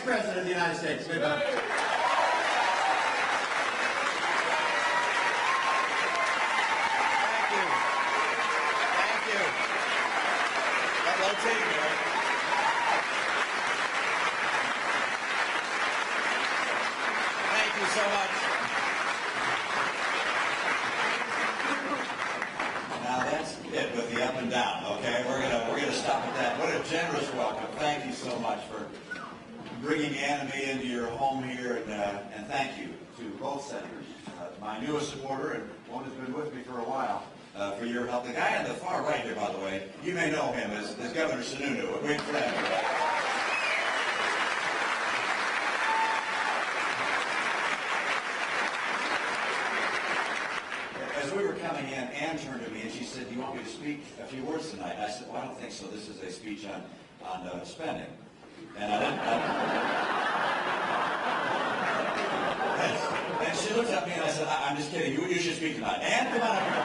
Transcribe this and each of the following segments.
President of the United States. Mitt Romney. Thank you so much. Now that's it with the up and down, okay? We're gonna stop at that. What a generous welcome. Thank you so much for bringing Ann and me into your home here, and thank you to both senators, my newest supporter and one who's been with me for a while, for your help. The guy on the far right here, by the way, you may know him as Governor Sununu, a great friend. As we were coming in, Ann turned to me and she said, "Do you want me to speak a few words tonight?" I said, "Well, I don't think so. This is a speech on spending." And I didn't. And she looked at me and I said, "I'm just kidding. You should speak tonight. Ann, come on up here."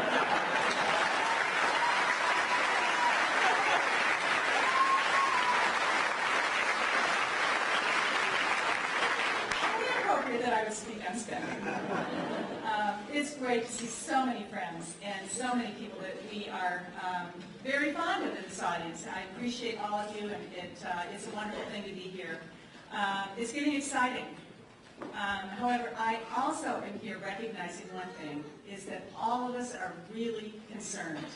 That I would speak on spending. It's great to see so many friends and so many people that we are very fond of in this audience. I appreciate all of you, and it's a wonderful thing to be here. It's getting exciting. However, I also am here recognizing one thing, is that all of us are really concerned.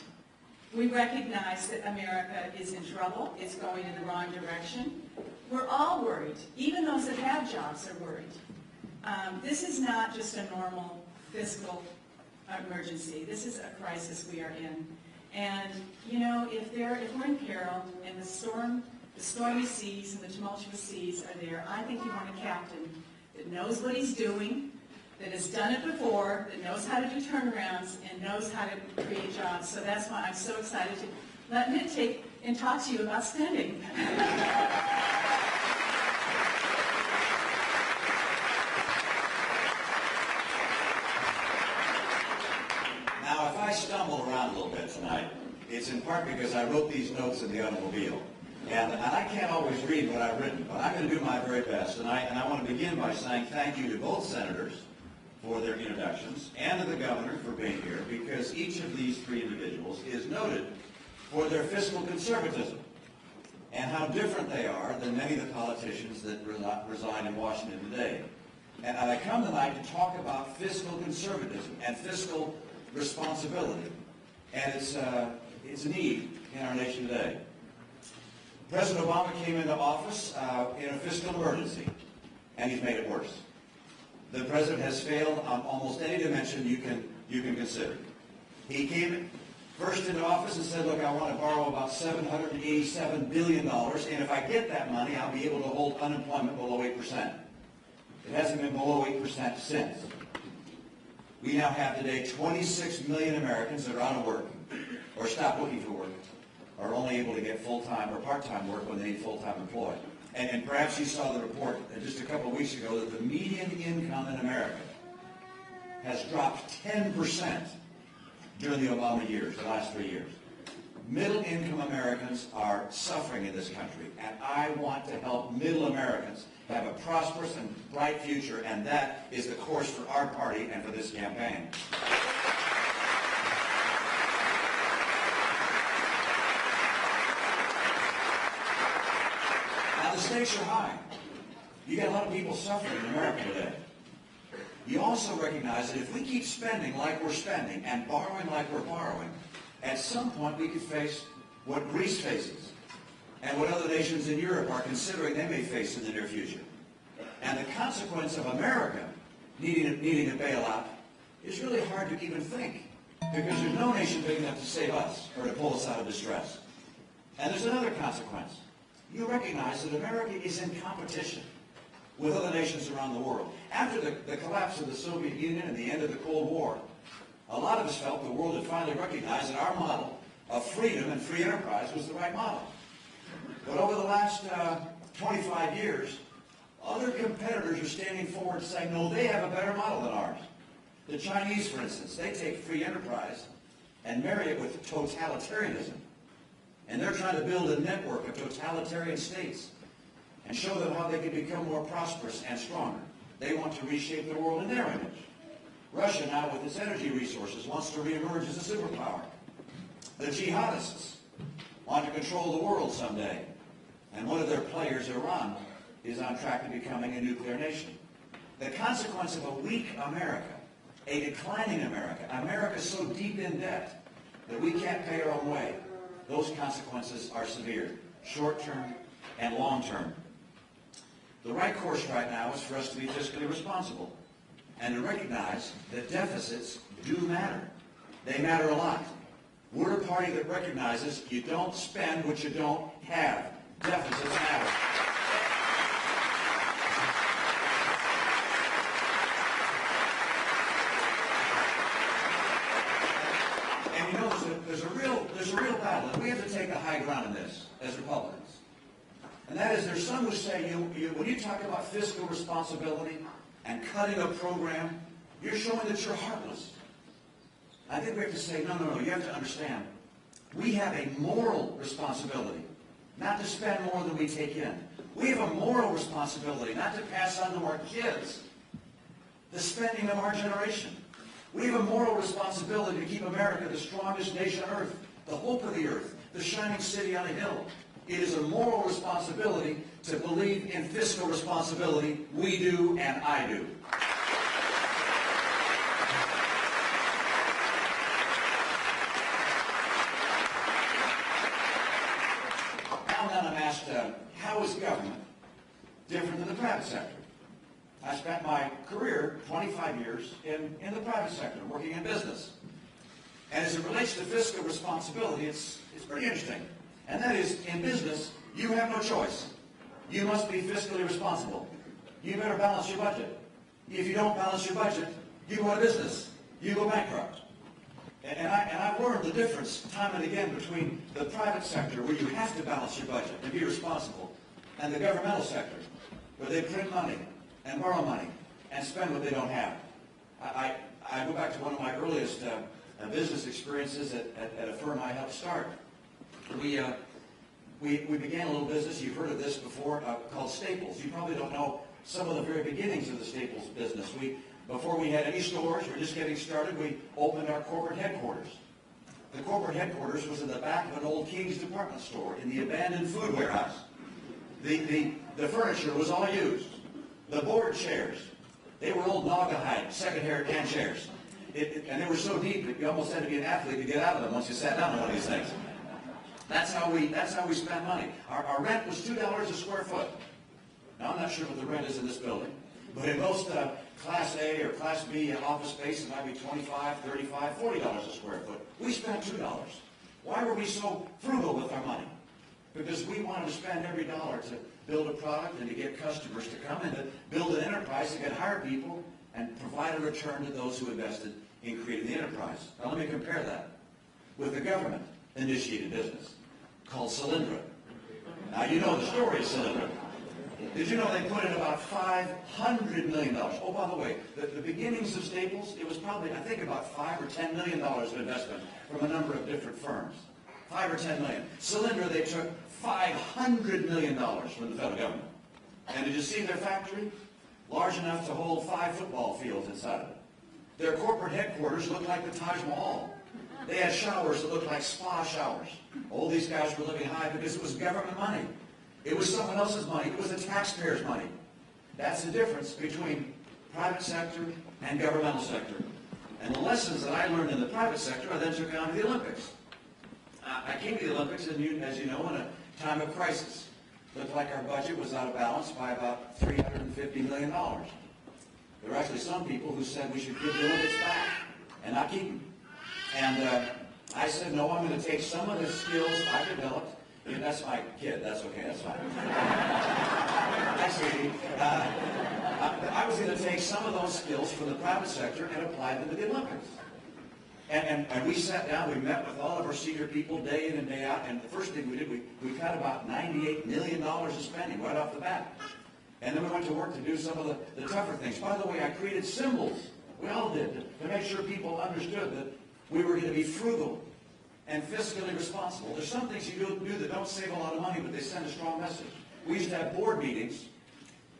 We recognize that America is in trouble. It's going in the wrong direction. We're all worried. Even those that have jobs are worried. This is not just a normal fiscal emergency. This is a crisis we are in. And, you know, if we're in peril and the stormy seas and the tumultuous seas are there, I think you want a captain that knows what he's doing, that has done it before, that knows how to do turnarounds, and knows how to create jobs. So that's why I'm so excited to let Mitt take and talk to you about spending. If I stumble around a little bit tonight, it's in part because I wrote these notes in the automobile. And I can't always read what I've written, but I'm going to do my very best. And I want to begin by saying thank you to both senators for their introductions and to the governor for being here, because each of these three individuals is noted for their fiscal conservatism and how different they are than many of the politicians that reside in Washington today. And I come tonight to talk about fiscal conservatism and fiscal responsibility, and it's a need in our nation today. President Obama came into office in a fiscal emergency, and he's made it worse. The president has failed on almost any dimension you can consider. He came first into office and said, "Look, I want to borrow about $787 billion, and if I get that money, I'll be able to hold unemployment below 8%. It hasn't been below 8% since. We now have today 26 million Americans that are out of work or stop looking for work, are only able to get full-time or part-time work when they need full-time employed. And perhaps you saw the report just a couple of weeks ago that the median income in America has dropped 10% during the Obama years, the last 3 years. Middle-income Americans are suffering in this country, and I want to help middle Americans have a prosperous and bright future, and that is the course for our party and for this campaign. Now, the stakes are high. You got a lot of people suffering in America today. You also recognize that if we keep spending like we're spending and borrowing like we're borrowing, at some point we could face what Greece faces and what other nations in Europe are considering they may face in the near future. And the consequence of America needing a bailout is really hard to even think, because there's no nation big enough to save us or to pull us out of distress. And there's another consequence. You recognize that America is in competition with other nations around the world. After the collapse of the Soviet Union and the end of the Cold War, a lot of us felt the world had finally recognized that our model of freedom and free enterprise was the right model. But over the last 25 years, other competitors are standing forward saying, no, they have a better model than ours. The Chinese, for instance, they take free enterprise and marry it with totalitarianism. And they're trying to build a network of totalitarian states. and show them how they can become more prosperous and stronger. They want to reshape the world in their image. Russia now, with its energy resources, wants to reemerge as a superpower. The jihadists want to control the world someday. And one of their players, Iran, is on track to becoming a nuclear nation. The consequence of a weak America, a declining America, America so deep in debt that we can't pay our own way, those consequences are severe, short-term and long-term. The right course right now is for us to be fiscally responsible and to recognize that deficits do matter. They matter a lot. We're a party that recognizes you don't spend what you don't have. Deficits matter. And you know, there's a real battle, and we have to take a high ground in this as Republicans. And that is, there's some who say, when you talk about fiscal responsibility and cutting a program, you're showing that you're heartless. I think we have to say, no, you have to understand. We have a moral responsibility not to spend more than we take in. We have a moral responsibility not to pass on to our kids the spending of our generation. We have a moral responsibility to keep America the strongest nation on earth, the hope of the earth, the shining city on a hill. It is a moral responsibility to believe in fiscal responsibility. We do, and I do. Now then, I'm asked, how is government different than the private sector? I spent my career, 25 years, in the private sector, working in business. And as it relates to fiscal responsibility, it's pretty interesting. And that is, in business, you have no choice. You must be fiscally responsible. You better balance your budget. If you don't balance your budget, you go out of business. You go bankrupt. And I've learned the difference time and again between the private sector, where you have to balance your budget and be responsible, and the governmental sector, where they print money and borrow money and spend what they don't have. I go back to one of my earliest business experiences at a firm I helped start. We began a little business, you've heard of this before, called Staples. You probably don't know some of the very beginnings of the Staples business. Before we had any stores, we were just getting started, we opened our corporate headquarters. The corporate headquarters was in the back of an old King's department store in the abandoned food warehouse. The furniture was all used. The board chairs, they were old Naugahyde, second-hand chairs. And they were so deep that you almost had to be an athlete to get out of them once you sat down on one of these things. That's how we spent money. Our rent was $2 a square foot. Now, I'm not sure what the rent is in this building, but in most Class A or Class B office space, it might be $25, $35, $40 a square foot. We spent $2. Why were we so frugal with our money? Because we wanted to spend every dollar to build a product and to get customers to come and to build an enterprise that could hire people and provide a return to those who invested in creating the enterprise. Now, let me compare that with the government-initiated business called Solyndra. Now, you know the story of Solyndra. Did you know they put in about $500 million? Oh, by the way, the beginnings of Staples, it was probably, I think, about $5 or $10 million of investment from a number of different firms. 5 or 10 million. Solyndra, they took $500 million from the federal government. And did you see their factory? Large enough to hold 5 football fields inside of it. Their corporate headquarters looked like the Taj Mahal. They had showers that looked like spa showers. All these guys were living high because it was government money. It was someone else's money. It was the taxpayers' money. That's the difference between private sector and governmental sector. And the lessons that I learned in the private sector, I then took on to the Olympics. I came to the Olympics, as you know, in a time of crisis. Looked like our budget was out of balance by about $350 million. There were actually some people who said we should give the Olympics back and not keep them. And I said, no, I'm going to take some of the skills I developed. Yeah, that's my kid. That's okay. That's fine. Actually, I was going to take some of those skills from the private sector and apply them to the Olympics. And we sat down, we met with all of our senior people day in and day out, and the first thing we did, we cut about $98 million of spending right off the bat. And then we went to work to do some of the tougher things. By the way, I created symbols, we all did, to make sure people understood that we were going to be frugal and fiscally responsible. There's some things you do that don't save a lot of money, but they send a strong message. We used to have board meetings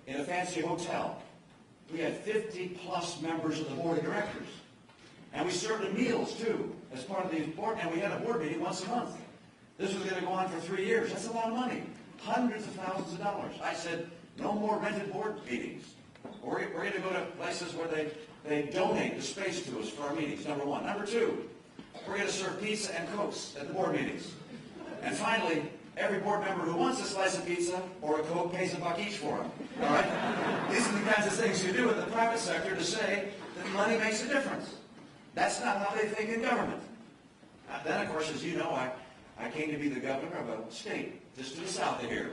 in a fancy hotel. We had 50-plus members of the board of directors. And we served them meals, too, as part of the board, and we had a board meeting once a month. This was going to go on for 3 years. That's a lot of money. Hundreds of thousands of dollars. I said, no more rented board meetings. We're going to go to places where they donate the space to us for our meetings, number one. Number two, we're going to serve pizza and Cokes at the board meetings. And finally, every board member who wants a slice of pizza or a Coke pays $1 each for them. All right? These are the kinds of things you do in the private sector to say that money makes a difference. That's not how they think in government. Then, of course, as you know, I came to be the governor of a state just to the south of here.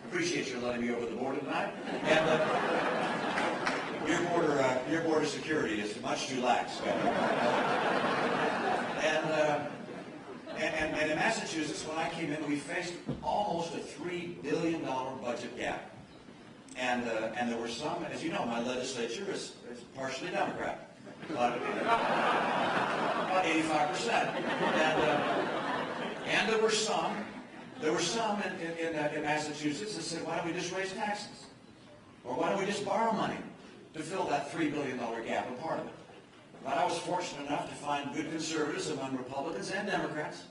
Appreciate your letting me over the border tonight. And your border security is much too lax, Governor. And in Massachusetts, when I came in, we faced almost a $3 billion budget gap. And there were some, as you know, my legislature is partially Democrat. About 85%. And there were some in Massachusetts that said, why don't we just raise taxes? Or why don't we just borrow money to fill that $3 billion gap, a part of it? But I was fortunate enough to find good conservatives among Republicans and Democrats,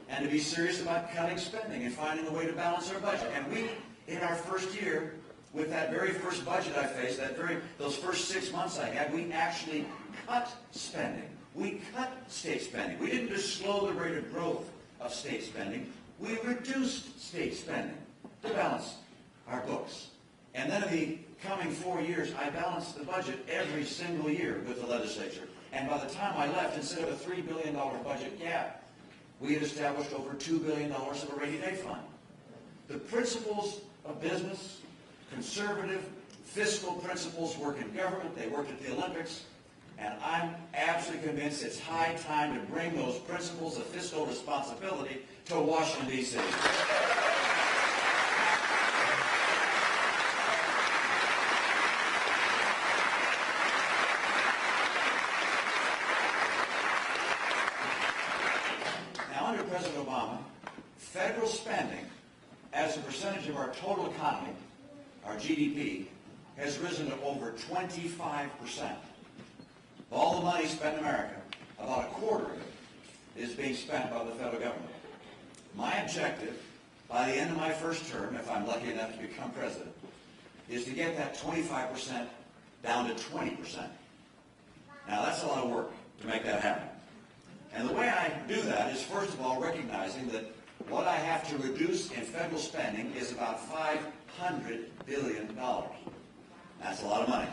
and to be serious about cutting spending and finding a way to balance our budget. And we, in our first year, with that very first budget I faced, those first 6 months I had, we actually cut spending. We cut state spending. We didn't just slow the rate of growth of state spending. We reduced state spending to balance our books. And then in the coming 4 years, I balanced the budget every single year with the legislature. And by the time I left, instead of a $3 billion budget gap, we had established over $2 billion of a rainy day fund. The principles of business, conservative fiscal principles work in government, they worked at the Olympics, and I'm absolutely convinced it's high time to bring those principles of fiscal responsibility to Washington, D.C. Now, under President Obama, federal spending as a percentage of our total economy, our GDP, has risen to over 25%. All the money spent in America, about a quarter of it, is being spent by the federal government. My objective, by the end of my first term, if I'm lucky enough to become president, is to get that 25% down to 20%. Now, that's a lot of work to make that happen. And the way I do that is, first of all, recognizing that what I have to reduce in federal spending is about $500 billion. That's a lot of money.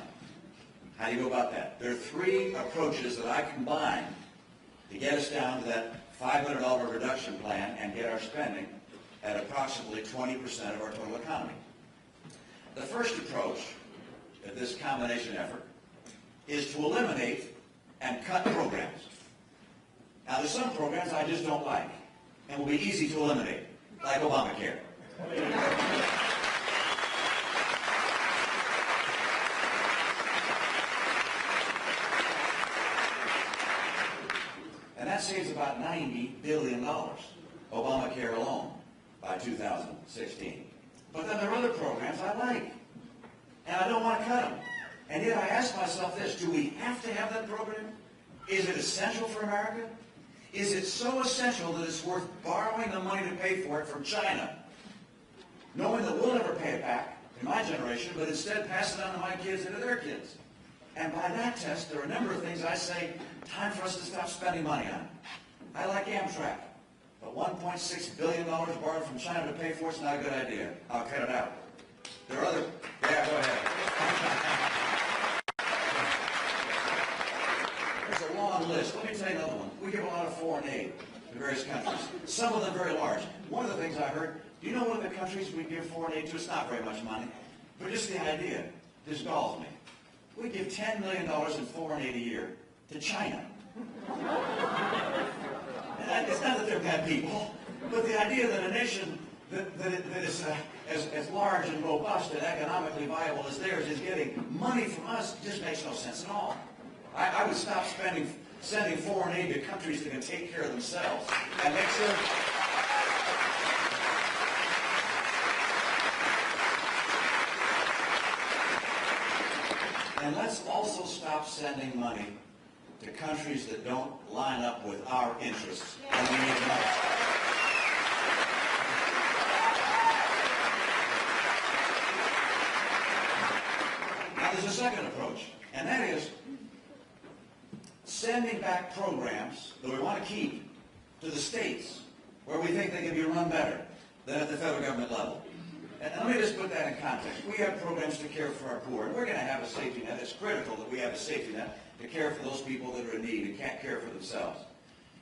How do you go about that? There are three approaches that I combine to get us down to that $500 reduction plan and get our spending at approximately 20% of our total economy. The first approach of this combination effort is to eliminate and cut programs. Now, there's some programs I just don't like and will be easy to eliminate, like Obamacare. And that saves about $90 billion, Obamacare alone, by 2016. But then there are other programs I like, and I don't want to cut them. And yet I ask myself this, do we have to have that program? Is it essential for America? Is it so essential that it's worth borrowing the money to pay for it from China, knowing that we'll never pay it back in my generation, but instead pass it on to my kids and to their kids? And by that test, there are a number of things I say, time for us to stop spending money on. I like Amtrak, but $1.6 billion borrowed from China to pay for it's not a good idea. I'll cut it out. There are other, yeah, go ahead. There's a long list. Let me tell you another one. We give a lot of foreign aid to various countries, some of them very large. One of the things I heard, do you know one of the countries we give foreign aid to? It's not very much money, but just the idea just galls me. We give $10 million in foreign aid a year to China. And it's not that they're bad people, but the idea that a nation that is as large and robust and economically viable as theirs is getting money from us just makes no sense at all. I would stop sending foreign aid to countries that can take care of themselves and make sure. And let's also stop sending money to countries that don't line up with our interests when we need money. Now there's a second approach, and that is sending back programs that we want to keep to the states where we think they can be run better than at the federal government level. And let me just put that in context. We have programs to care for our poor, and we're going to have a safety net. It's critical that we have a safety net to care for those people that are in need and can't care for themselves.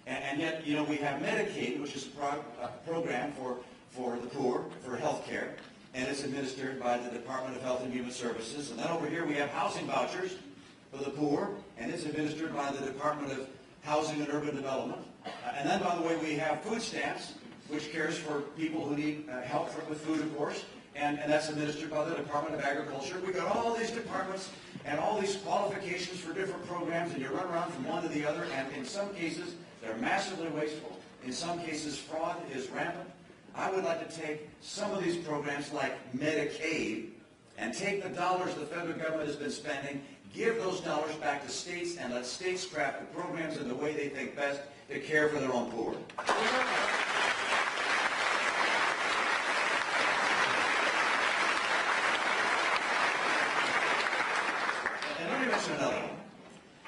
And yet, you know, we have Medicaid, which is a program for the poor, for health care, and it's administered by the Department of Health and Human Services. And then over here we have housing vouchers for the poor, and it's administered by the Department of Housing and Urban Development. And then, by the way, we have food stamps, which cares for people who need help with food, of course, and that's administered by the Department of Agriculture. We've got all these departments and all these qualifications for different programs, and you run around from one to the other, and in some cases, they're massively wasteful. In some cases, fraud is rampant. I would like to take some of these programs like Medicaid and take the dollars the federal government has been spending, give those dollars back to states, and let states craft the programs in the way they think best to care for their own poor. And let me mention another one.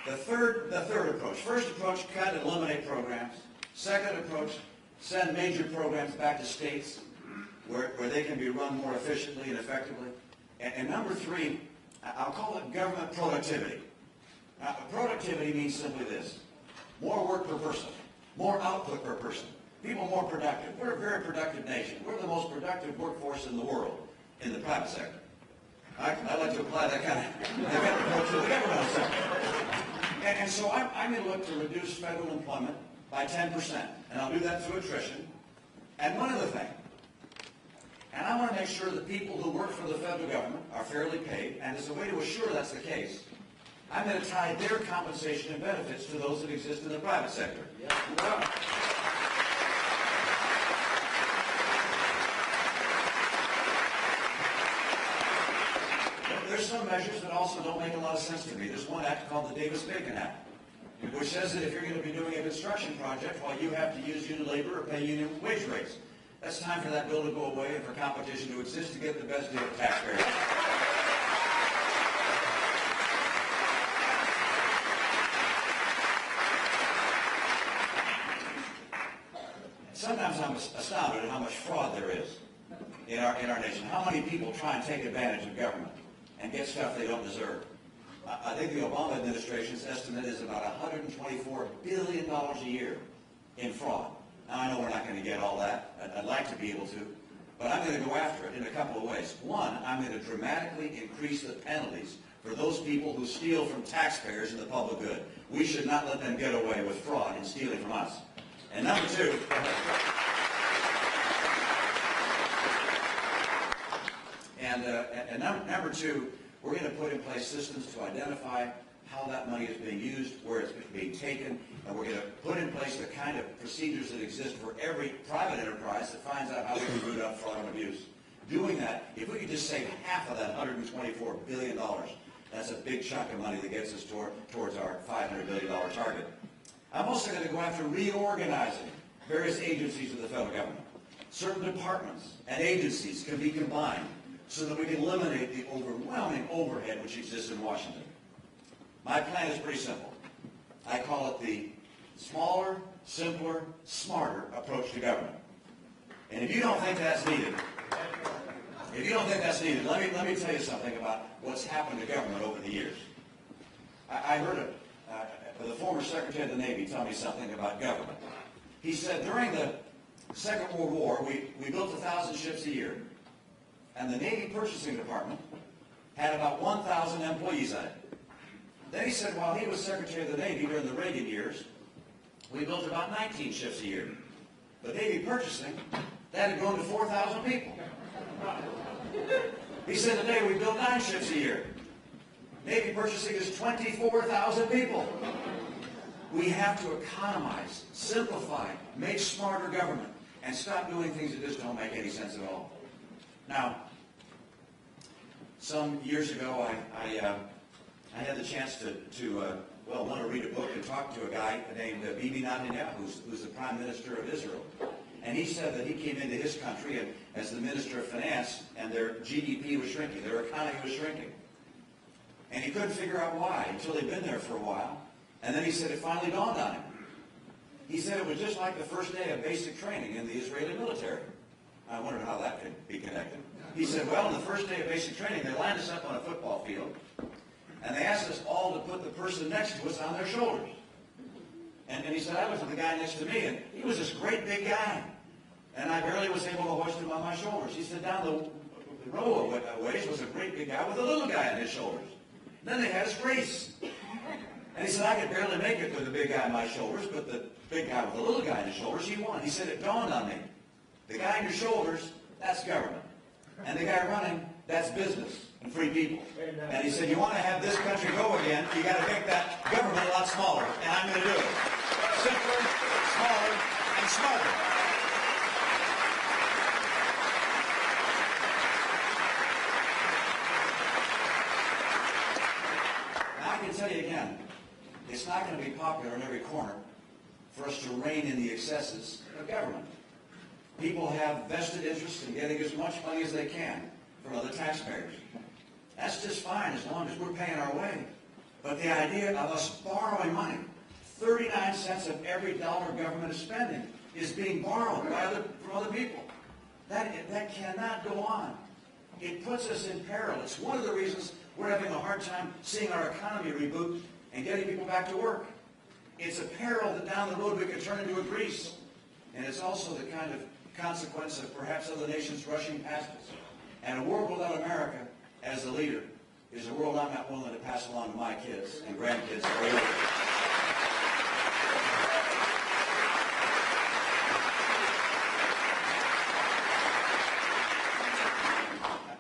The third approach. First approach, cut and eliminate programs. Second approach, send major programs back to states where they can be run more efficiently and effectively. And number three, I'll call it government productivity. Productivity means simply this: more work per person, more output per person, people more productive. We're a very productive nation. We're the most productive workforce in the world in the private sector. I'd like to apply that kind of approach to the governmental sector. And so I'm going to look to reduce federal employment by 10%, and I'll do that through attrition. And one other thing, and I want to make sure that people who work for the federal government are fairly paid, and as a way to assure that's the case, I'm going to tie their compensation and benefits to those that exist in the private sector. Yeah. There's some measures that also don't make a lot of sense to me. There's one act called the Davis-Bacon Act, which says that if you're going to be doing a construction project, well, you have to use union labor or pay union wage rates. That's time for that bill to go away and for competition to exist to get the best deal for taxpayers. Sometimes I'm astounded at how much fraud there is in our nation. How many people try and take advantage of government and get stuff they don't deserve. I think the Obama administration's estimate is about $124 billion a year in fraud. Now, I know we're not going to get all that. I'd like to be able to. But I'm going to go after it in a couple of ways. One, I'm going to dramatically increase the penalties for those people who steal from taxpayers in the public good. We should not let them get away with fraud and stealing from us. And number two, number two, we're going to put in place systems to identify how that money is being used, where it's being taken, and we're going to put in place the kind of procedures that exist for every private enterprise that finds out how we can root out fraud and abuse. Doing that, if we could just save half of that $124 billion, that's a big chunk of money that gets us towards our $500 billion target. I'm also going to go after reorganizing various agencies of the federal government. Certain departments and agencies can be combined so that we can eliminate the overwhelming overhead which exists in Washington. My plan is pretty simple. I call it the smaller, simpler, smarter approach to government. And if you don't think that's needed, let me tell you something about what's happened to government over the years. I heard the former Secretary of the Navy tell me something about government. He said during the Second World War, we built 1,000 ships a year. And the Navy Purchasing Department had about 1,000 employees on it. Then he said while he was Secretary of the Navy during the Reagan years, we built about 19 ships a year. But Navy Purchasing, that had grown to 4,000 people. He said today we build 9 ships a year. Navy Purchasing is 24,000 people. We have to economize, simplify, make smarter government, and stop doing things that just don't make any sense at all. Now, some years ago, I had the chance want to read a book and talk to a guy named Bibi Netanyahu, who's the Prime Minister of Israel. And he said that he came into his country and, as the Minister of Finance, and their GDP was shrinking, their economy was shrinking. And he couldn't figure out why until he'd been there for a while. And then he said it finally dawned on him. He said it was just like the first day of basic training in the Israeli military. I wondered how that could be connected. He said, well, on the first day of basic training, they lined us up on a football field, and they asked us all to put the person next to us on their shoulders. And he said, I looked at the guy next to me, and he was this great big guy. And I barely was able to hoist him on my shoulders. He said, down the row of ways was a great big guy with a little guy on his shoulders. And then they had us race. And he said, I could barely make it with the big guy on my shoulders, but the big guy with the little guy on his shoulders, he won. He said, it dawned on me. The guy on your shoulders, that's government. And the guy running, that's business and free people. And he said, you want to have this country go again, you got to make that government a lot smaller. And I'm going to do it. Simpler, smaller, and smarter. Now I can tell you again, it's not going to be popular in every corner for us to rein in the excesses of government. People have vested interest in getting as much money as they can from other taxpayers. That's just fine as long as we're paying our way. But the idea of us borrowing money, 39 cents of every dollar government is spending, is being borrowed from other people. That cannot go on. It puts us in peril. It's one of the reasons we're having a hard time seeing our economy reboot and getting people back to work. It's a peril that down the road we could turn into a Greece. And it's also the kind of consequence of perhaps other nations rushing past us. And a world without America as the leader is a world I'm not willing to pass along to my kids and grandkids.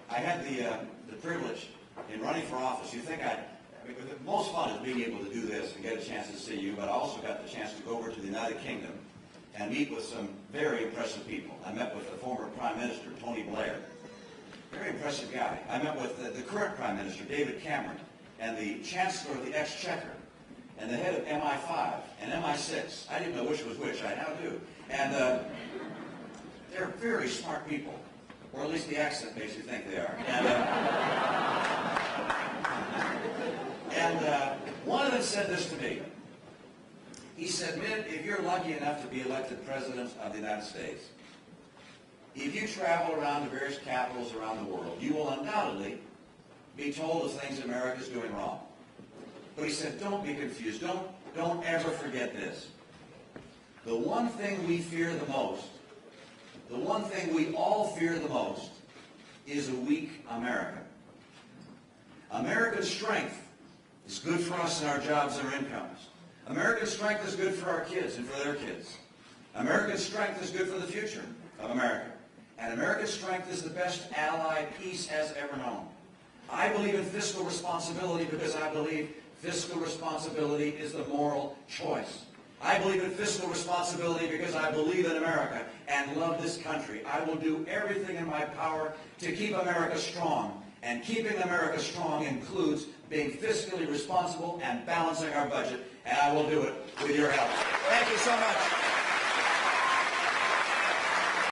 I had the privilege in running for office. You think the most fun is being able to do this and get a chance to see you, but I also got the chance to go over to the United Kingdom and meet with some very impressive people. I met with the former Prime Minister, Tony Blair. Very impressive guy. I met with the current Prime Minister, David Cameron, and the Chancellor of the Exchequer, and the head of MI5 and MI6. I didn't know which was which. I now do. And they're very smart people, or at least the accent makes you think they are. And one of them said this to me. He said, Mitt, if you're lucky enough to be elected President of the United States, if you travel around to various capitals around the world, you will undoubtedly be told of things America's doing wrong. But he said, don't be confused. Don't ever forget this. The one thing we fear the most, the one thing we all fear the most, is a weak America. American strength is good for us and our jobs and our incomes. American strength is good for our kids and for their kids. American strength is good for the future of America. And American strength is the best ally peace has ever known. I believe in fiscal responsibility because I believe fiscal responsibility is the moral choice. I believe in fiscal responsibility because I believe in America and love this country. I will do everything in my power to keep America strong. And keeping America strong includes being fiscally responsible and balancing our budget. And I will do it with your help. Thank you so much.